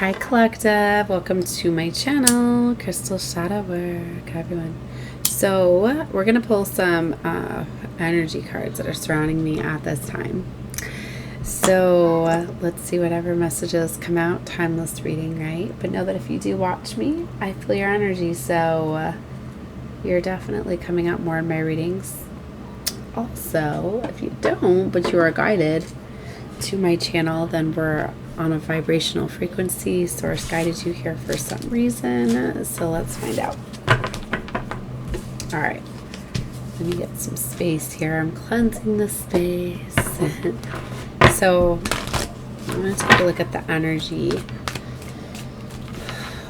Hi collective, welcome to my channel, Crystal Shadow Work. Hi everyone. So we're gonna pull some energy cards that are surrounding me at this time. So let's see whatever messages come out. Timeless reading, right? But know that if you do watch me, I feel your energy, so you're definitely coming out more in my readings. Also, if you don't, but you are guided to my channel, then we're on a vibrational frequency. Source guided you here for some reason, so let's find out. All right, let me get some space here. I'm cleansing the space. So I'm going to take a look at the energy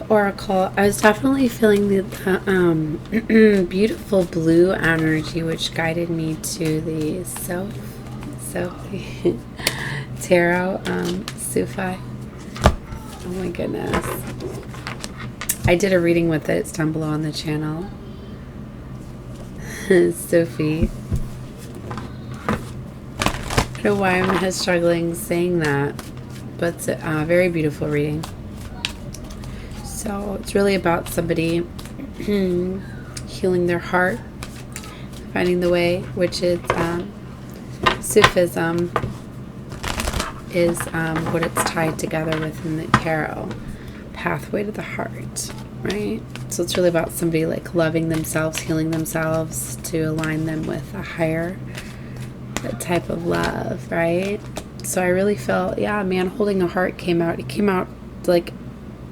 oracle. I was definitely feeling the beautiful blue energy, which guided me to the Sophie tarot Sufi. Oh my goodness, I did a reading with it. It's down below on the channel. Sophie. I don't know why I'm struggling saying that, but it's a very beautiful reading. So it's really about somebody healing their heart, finding the way, which is Sufism is what it's tied together with in the tarot. Pathway to the heart, right? So it's really about somebody like loving themselves, healing themselves to align them with a higher type of love, right? So I really felt, yeah, man holding a heart came out. It came out like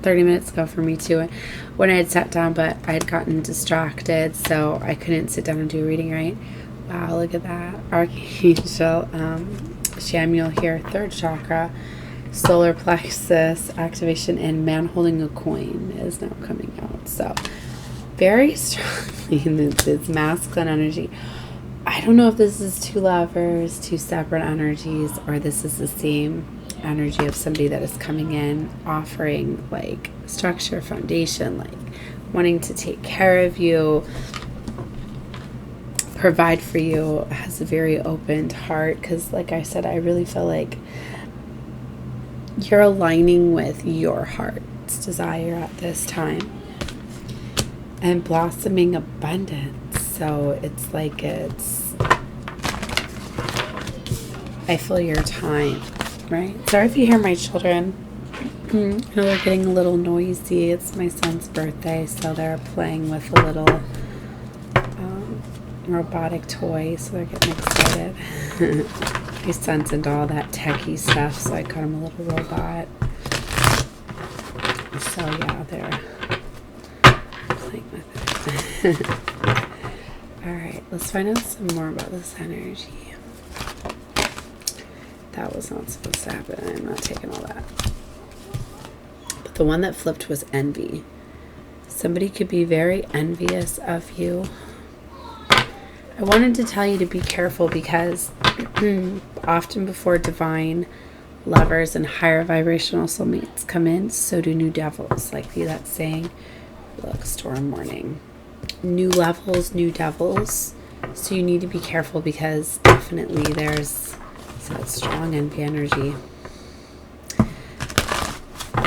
30 minutes ago for me too, when I had sat down, but I had gotten distracted, so I couldn't sit down and do a reading, right? Wow, look at that. Archangel Samuel here, 3rd chakra, solar plexus activation, and man holding a coin is now coming out. So very strongly in this masculine energy. I don't know if this is two lovers, two separate energies, or this is the same energy of somebody that is coming in offering like structure, foundation, like wanting to take care of you, provide for you, has a very opened heart. Because like I said, I really feel like you're aligning with your heart's desire at this time and blossoming abundance. So it's like I feel your time, right? Sorry if you hear my children. I know they're getting a little noisy. It's my son's birthday, so they're playing with a little robotic toy, so they're getting excited. My son's into all that techie stuff, so I got him a little robot. So yeah, they're playing with it. Alright, let's find out some more about this energy. That was not supposed to happen. I'm not taking all that. But the one that flipped was envy. Somebody could be very envious of you. I wanted to tell you to be careful because often before divine lovers and higher vibrational soulmates come in, so do new devils. Like that saying, look, storm warning. New levels, new devils. So you need to be careful because definitely there's that strong envy energy.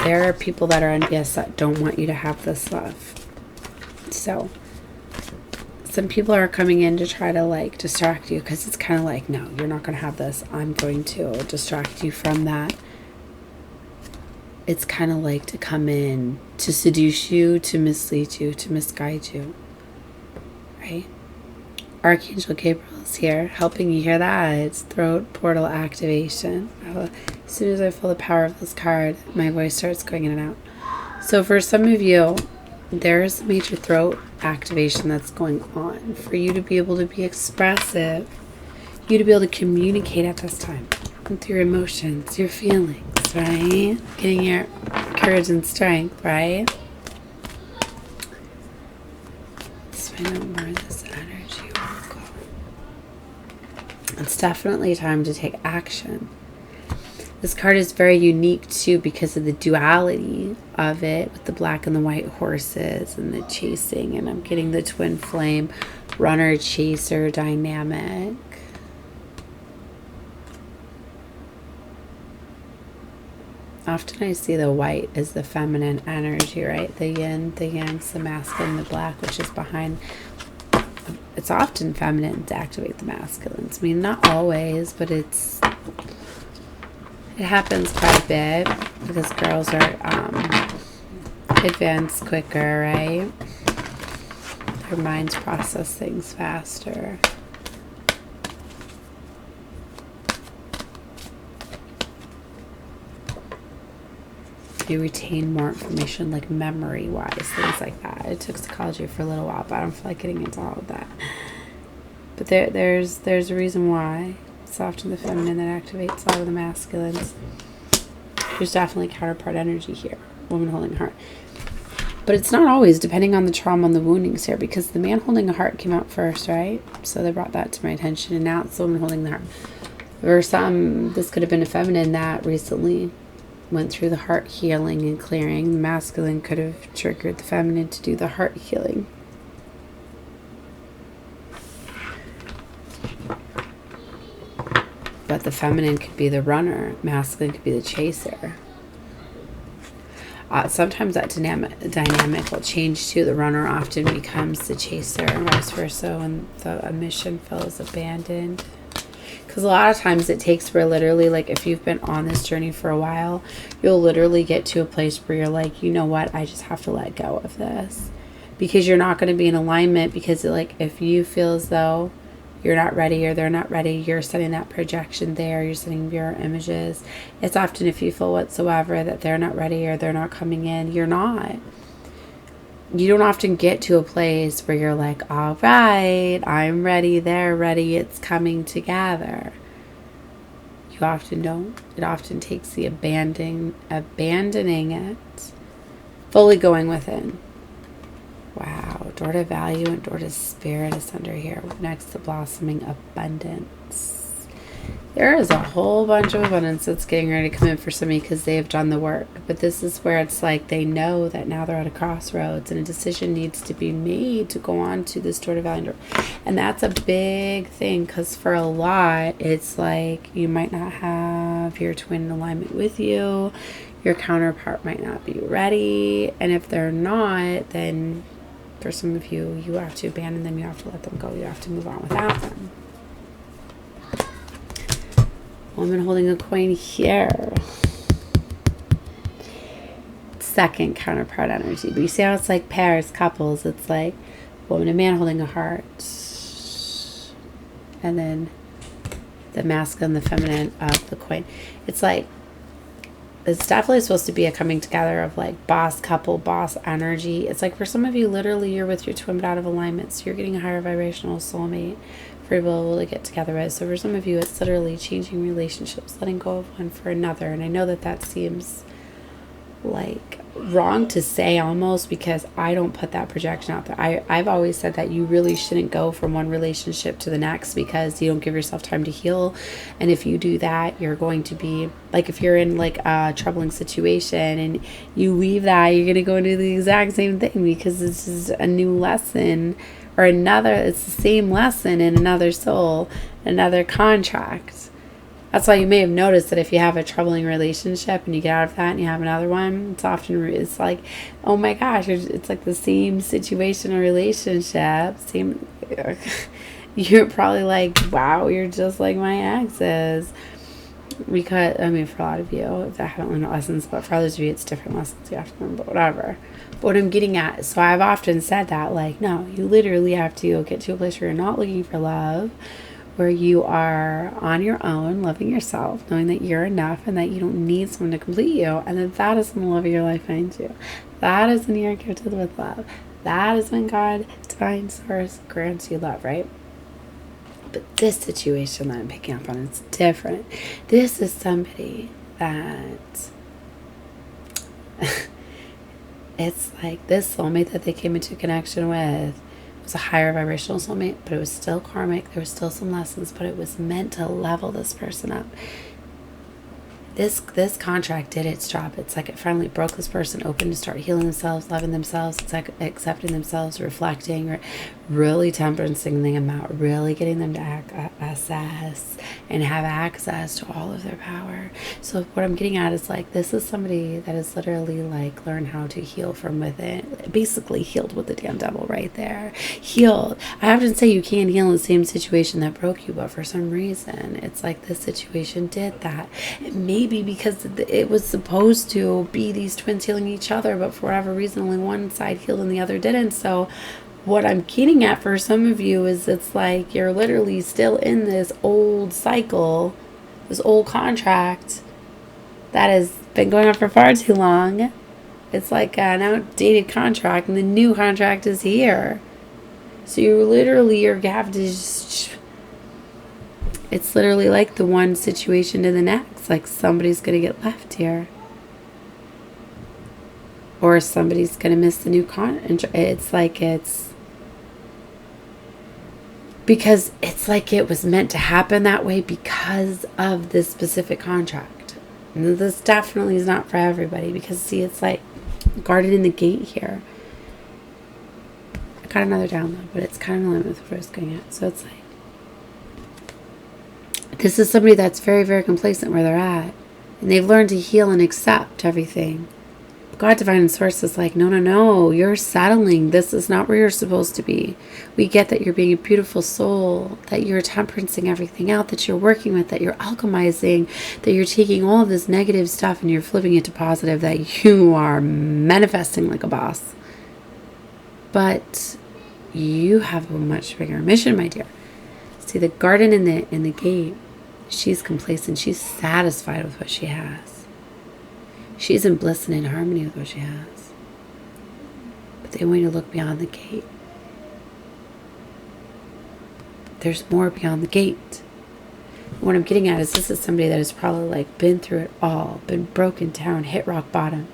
There are people that are envious that don't want you to have this love. So some people are coming in to try to like distract you, because it's kind of like, no, you're not going to have this. I'm going to distract you from that. It's kind of like to come in to seduce you, to mislead you, to misguide you, right? Archangel Gabriel is here, helping you hear that. It's throat portal activation. As soon as I feel the power of this card, my voice starts going in and out. So for some of you, there's a major throat activation that's going on for you to be able to be expressive, you to be able to communicate at this time with your emotions, your feelings, right? Getting your courage and strength, right? Let's find out more of this energy. It's definitely time to take action. This card is very unique too because of the duality of it with the black and the white horses and the chasing, and I'm getting the twin flame runner chaser dynamic. Often I see the white as the feminine energy, right? The yin, the yang's the masculine, the black, which is behind. It's often feminine to activate the masculines. I mean, not always, but it happens quite a bit because girls are advanced quicker, right? Their minds process things faster. You retain more information, like memory-wise, things like that. I took psychology for a little while, but I don't feel like getting into all of that. But there's a reason why. It's often the feminine that activates a lot of the masculines. There's definitely counterpart energy here. Woman holding a heart. But it's not always, depending on the trauma and the woundings here, because the man holding a heart came out first, right? So they brought that to my attention, and now it's the woman holding the heart. For some, this could have been a feminine that recently went through the heart healing and clearing. The masculine could have triggered the feminine to do the heart healing. But the feminine could be the runner, masculine could be the chaser. Sometimes that dynamic will change too. The runner often becomes the chaser, and vice versa when the mission feels abandoned. Because a lot of times it takes where literally, like, if you've been on this journey for a while, you'll literally get to a place where you're like, you know what, I just have to let go of this. Because you're not going to be in alignment, because, like, if you feel as though you're not ready or they're not ready, you're setting that projection there, you're setting mirror images. It's often if you feel whatsoever that they're not ready or they're not coming in, you're not. You don't often get to a place where you're like, all right, I'm ready, they're ready, it's coming together. You often don't. It often takes the abandoning it, fully going within. Wow, door to value and door to spirit is under here. Next to blossoming abundance. There is a whole bunch of abundance that's getting ready to come in for somebody because they have done the work. But this is where it's like they know that now they're at a crossroads and a decision needs to be made to go on to this door to value. And that's a big thing, because for a lot, it's like you might not have your twin in alignment with you. Your counterpart might not be ready. And if they're not, then for some of you, you have to abandon them. You have to let them go. You have to move on without them. Woman holding a coin here. Second counterpart energy. But you see how it's like pairs, couples. It's like woman and man holding a heart. And then the masculine, the feminine of the coin. It's like, it's definitely supposed to be a coming together of like boss couple, boss energy. It's like for some of you, literally you're with your twin but out of alignment. So you're getting a higher vibrational soulmate for able to get together with. So for some of you, it's literally changing relationships, letting go of one for another. And I know that that seems like wrong to say almost, because I don't put that projection out there. I've always said that you really shouldn't go from one relationship to the next, because you don't give yourself time to heal. And if you do that, you're going to be like, if you're in like a troubling situation and you leave that, you're going to go into the exact same thing, because this is a new lesson, or another, it's the same lesson in another soul, another contract. That's why you may have noticed that if you have a troubling relationship and you get out of that and you have another one, it's like, oh my gosh, it's like the same situation or relationship. You're probably like, wow, you're just like my exes. Because, I mean, for a lot of you, that haven't learned lessons, but for others of you, it's different lessons you have to learn, but whatever. But what I'm getting at, so I've often said that, like, no, you literally have to get to a place where you're not looking for love, where you are on your own, loving yourself, knowing that you're enough and that you don't need someone to complete you, and that is when the love of your life finds you. That is when you're gifted with love. That is when God, divine source, grants you love, right? But this situation that I'm picking up on is different. This is somebody that it's like this soulmate that they came into connection with was a higher vibrational soulmate, but it was still karmic. There was still some lessons, but it was meant to level this person up. This contract did its job. It's like it finally broke this person open to start healing themselves, loving themselves. It's like accepting themselves, reflecting, really temperancing them out, really getting them to act process and have access to all of their power. So what I'm getting at is like, this is somebody that is literally like learned how to heal from within, basically healed with the damn devil right there. Healed. I often say you can't heal in the same situation that broke you, but for some reason it's like this situation did that. It may be because it was supposed to be these twins healing each other, but for whatever reason only one side healed and the other didn't. So what I'm getting at for some of you is it's like you're literally still in this old cycle, this old contract that has been going on for far too long. It's like an outdated contract, and the new contract is here. So you have to just, it's literally like the one situation to the next. Like somebody's going to get left here. Or somebody's going to miss the new contract. It's like because it's like it was meant to happen that way because of this specific contract. And this definitely is not for everybody, because see, it's like guarded in the gate here. I got another download, but it's kind of in line with what I was going at. So it's like, this is somebody that's very, very complacent where they're at. And they've learned to heal and accept everything. God, Divine, and Source is like, no, you're settling. This is not where you're supposed to be. We get that you're being a beautiful soul, that you're temperancing everything out, that you're working with, that you're alchemizing, that you're taking all of this negative stuff and you're flipping it to positive, that you are manifesting like a boss. But you have a much bigger mission, my dear. See, the garden in the gate, she's complacent. She's satisfied with what she has. She's in bliss and in harmony with what she has. But they want you to look beyond the gate. There's more beyond the gate. What I'm getting at is this is somebody that has probably like been through it all, been broken down, hit rock bottom,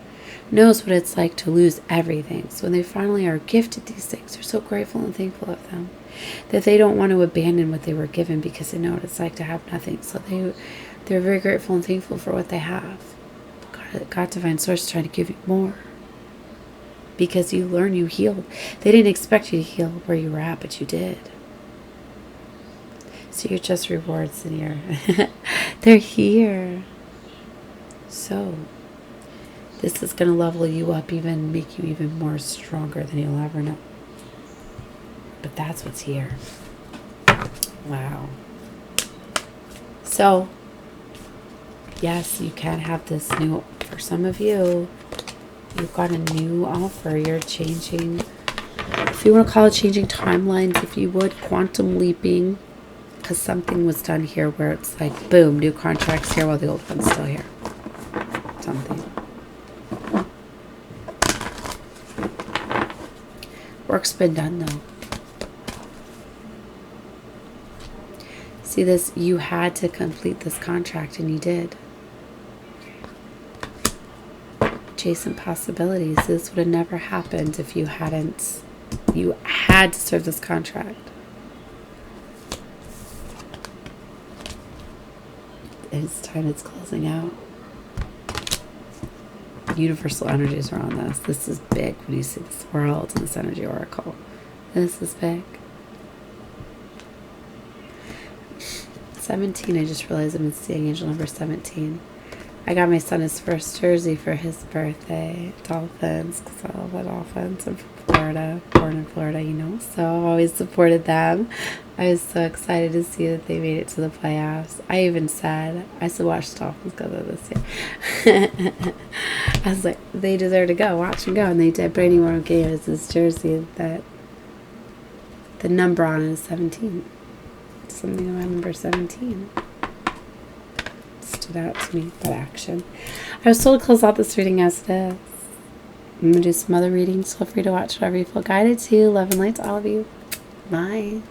knows what it's like to lose everything. So when they finally are gifted these things, they're so grateful and thankful of them that they don't want to abandon what they were given, because they know what it's like to have nothing. So they're very grateful and thankful for what they have. God, Divine Source is trying to give you more, because you learn, you healed. They didn't expect you to heal where you were at, but you did. So you're just rewards in here. They're here. So this is going to level you up, even make you even more stronger than you'll ever know. But that's what's here. Wow. So yes, you can have this new, for some of you, you've got a new offer. You're changing, if you want to call it changing timelines, if you would, quantum leaping, because something was done here where it's like, boom, new contracts here while the old one's still here. Something. Work's been done, though. See this, you had to complete this contract, and you did. Chasing possibilities. This would have never happened if you hadn't. You had to serve this contract. It's time, it's closing out. Universal energies are on this. This is big when you see this world and this energy oracle. This is big. 17, I just realized I've been seeing angel number 17. I got my son his first jersey for his birthday. Dolphins, because I love the Dolphins. I'm from Florida, born in Florida, you know. So I've always supported them. I was so excited to see that they made it to the playoffs. I even said, I should watch the Dolphins go there this year. I was like, they deserve to go. Watch them go. And they did. Brady Moore gave us his jersey that the number on it is 17. Something about number 17. Stood out to me, that action. I was told to close out this reading as it is. I'm going to do some other readings. Feel free to watch whatever you feel guided to. Love and light to all of you. Bye.